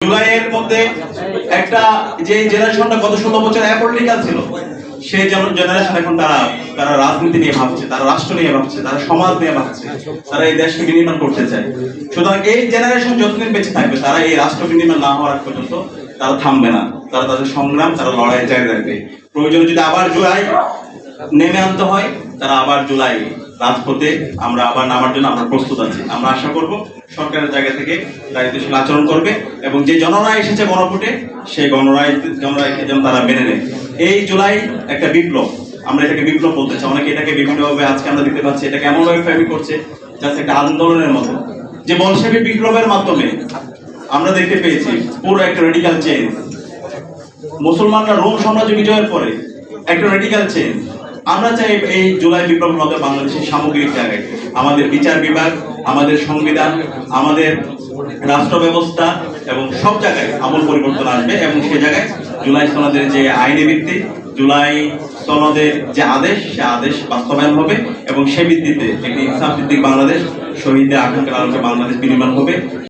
জুলাইয়ের মধ্যে একটা যে জেনারেশনটা গত 16 বছর অ্যাপলিটিক্যাল ছিল, সেই জেনারেশন এখন তারা রাজনীতি নিয়ে ভাবছে, তারা রাষ্ট্র নিয়ে ভাবছে, তারা সমাজ নিয়ে ভাবছে, তারা এই দেশকে বিনির্মাণ করতে চায়। সুতরাং এই জেনারেশন যতদিন বেঁচে থাকবে, তারা এই রাষ্ট্র বিনির্মাণ না হওয়ার পর্যন্ত তারা থামবে না, তারা তাদের সংগ্রাম, তারা লড়াই জারি রাখবে। প্রয়োজনে যদি আবার জুলাই নেমে আনতে হয়, তারা আবার জুলাই রাজপথে আমরা আবার নামার জন্য আমরা প্রস্তুত আছি। আমরা আশা করব সরকারের জায়গা থেকে দায়িত্বশীল আচরণ করবে এবং যে জনরায় এসেছে গণভোটে, সেই জনরায়কে যেন তারা মেনে নেয়। এই জুলাই একটা বিপ্লব, আমরা এটাকে বিপ্লব বলতে চাই। অনেকে এটাকে বিভিন্নভাবে আজকে আমরা দেখতে পাচ্ছি, এটাকে এমনভাবে ফ্রেমিং করছে জাস্ট একটা আন্দোলনের মতো, যে বলশেভিক বিপ্লবের মাধ্যমে আমরা দেখতে পেয়েছি পুরো একটা রেডিক্যাল চেঞ্জ। মুসলমানরা রোম সাম্রাজ্য বিজয়ের পরে একটা রেডিক্যাল চেঞ্জ। আমরা চাই এই জুলাই বিপ্লবের মধ্যে বাংলাদেশের সামগ্রিক জায়গায় আমাদের বিচার বিভাগ, আমাদের সংবিধান, আমাদের রাষ্ট্র ব্যবস্থা এবং সব জায়গায় আমূল পরিবর্তন আসবে এবং সে জায়গায় জুলাই সনদের যে আইনি ভিত্তি, জুলাই সনদের যে আদেশ, সে আদেশ বাস্তবায়ন হবে এবং সে ভিত্তিতে একটি ইনসাফ ভিত্তিক বাংলাদেশ, শহীদদের আকাঙ্ক্ষার আলোকে বাংলাদেশ বিনির্মাণ হবে।